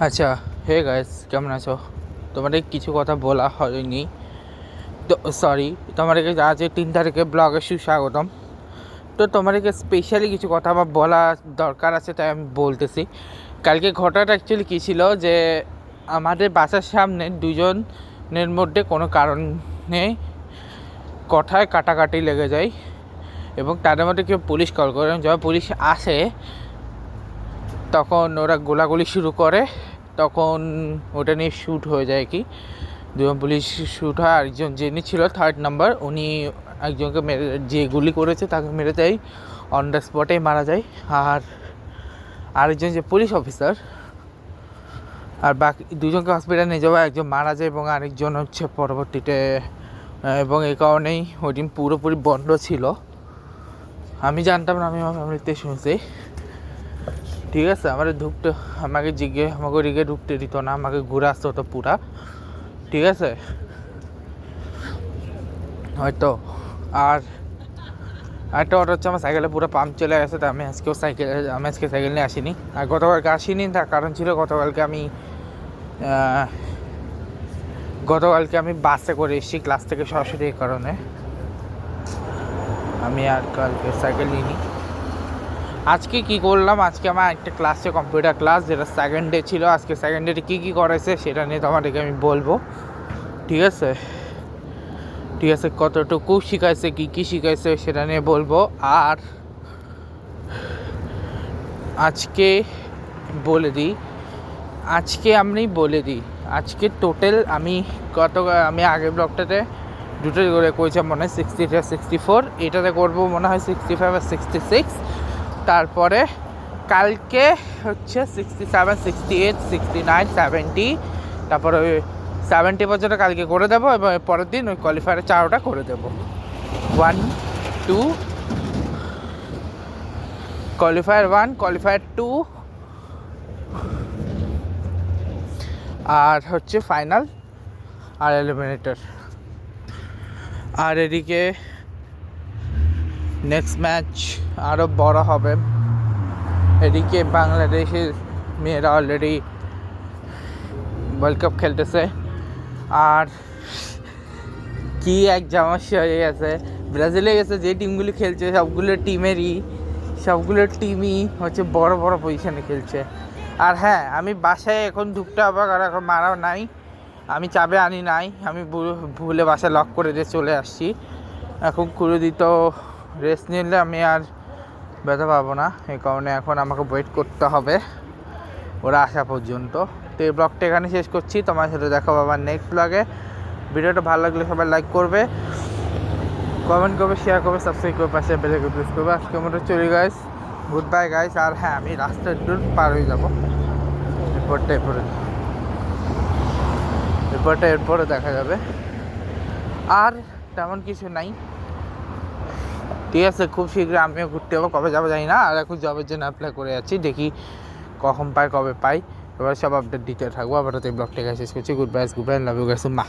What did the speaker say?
আচ্ছা, hey guys, কেমন আছো? তোমাদের কিছু কথা বলা হয়নি তো, সরি। তোমাদেরকে আজ 3 তারিখে ব্লগে সুস্বাগতম। তো তোমাদেরকে স্পেশালি কিছু কথা আমার বলা দরকার আছে, তাই আমি বলতেছি। কালকে ঘটনাটা অ্যাকচুয়ালি কী ছিল যে আমাদের বাসার সামনে দুজনের মধ্যে কোনো কারণে কথায় কাটাকাটি লেগে যায় এবং তাদের মধ্যে কেউ পুলিশ কল করে। যখন পুলিশ আসে তখন ওরা গোলাগুলি শুরু করে, তখন ওটা নিয়ে শ্যুট হয়ে যায় কি, দুজন পুলিশ শ্যুট হয়। আরেকজন যিনি ছিল 3rd নাম্বার, উনি একজনকে মেরে, যে গুলি করেছে তাকে মেরে দেয়, অন দ্য স্পটেই মারা যায়। আর আরেকজন যে পুলিশ অফিসার, আর বাকি দুজনকে হসপিটালে নিয়ে যাওয়া, একজন মারা যায় এবং আরেকজন হচ্ছে পরবর্তীতে, এবং এই কারণেই ওই দিন পুরোপুরি বন্ধ ছিল। আমি জানতাম না, আমি আমার ফ্যামিলিতে শুনছি। ঠিক আছে, আমাকে ওদিকে ঢুকতে দিত না, আমাকে ঘুরে আসতে হতো পুরা। ঠিক আছে, হয়তো। আর একটা অটো হচ্ছে, আমার সাইকেলে পুরো পাম্প চলে গেছে, তো আমি আজকে সাইকেল নিয়ে আসিনি। আর গতকালকে আসিনি, তার কারণ ছিল গতকালকে আমি বাসে করে এসেছি ক্লাস থেকে সরাসরি। এই কারণে আমি আর কালকে সাইকেল নিইনি। আজকে কি করলাম, আজকে আমার একটা ক্লাসে, কম্পিউটার ক্লাস, যেটা সেকেন্ড ডে ছিল। আজকে সেকেন্ড ডে কী কী করেছে সেটা নিয়ে তোমাদেরকে আমি বলবো। ঠিক আছে, কতটুকু শিখাইছে, কী শিখাইছে সেটা নিয়ে বলবো। আর আজকে বলে দিই আজকে টোটাল আমি আগের ব্লগটাতে দুটো করে করেছি মনে হয়, 63 আর 64। এটাতে করবো মনে হয় 65 আর 66। তারপরে কালকে হচ্ছে 67, 68, 69, 70, তারপরে ওই 70 পর্যন্ত কালকে করে দেবো, এবং পরের দিন ওই কোয়ালিফায়ারের 4টা করে দেবো। 1, 2, কোয়ালিফায়ার 1, কোয়ালিফায়ার 2, আর হচ্ছে ফাইনাল আর এলিমিনেটর। আর এদিকে নেক্সট ম্যাচ আরও বড় হবে। এদিকে বাংলাদেশের মেয়েরা অলরেডি ওয়ার্ল্ড কাপ খেলতেছে। আর কি এক সমস্যা হয়ে গেছে, ব্রাজিলে গেছে, যে টিমগুলি খেলছে সবগুলো টিমই হচ্ছে বড় বড় পজিশনে খেলছে। আর হ্যাঁ, আমি বাসায় এখন ঢুকতে হবে, কারণ এখন মারাও নাই, আমি চাবি আনি নাই, আমি ভুলে বাসায় লক করে দিয়ে চলে আসছি। এখন খুলে দিত, রেস্ট নিলে আমি আর ব্যথা পাবো না, এই কারণে এখন আমাকে ওয়েট করতে হবে ওরা আসা পর্যন্ত। তো এই ব্লগটা এখানে শেষ করছি, তোমার সাথে দেখা হবে আবার নেক্সট ব্লগে। ভিডিওটা ভালো লাগলে সবাই লাইক করবে, কমেন্ট করবে, শেয়ার করবে, সাবস্ক্রাইব করবে, পাশে বেল আইকন প্রেস করবে। আজকের মতো চলি গাইস, গুড বাই গাইস। আর হ্যাঁ, আমি রাস্তা একটু পার হয়ে যাবো, এরপরে দেখা যাবে। আর তেমন কিছু নাই। ঠিক আছে, খুব শীঘ্রই আমিও ঘুরতে যাবো, কবে যাবো জানি না। আর এখন জবের জন্য অ্যাপ্লাই করে যাচ্ছি, দেখি কখন পাই, কবে পাই, এবার সব আপডেট দিতে থাকবো। আবার তো এই ব্লগটা শেষ করছি। Good bye, love you guys, মা।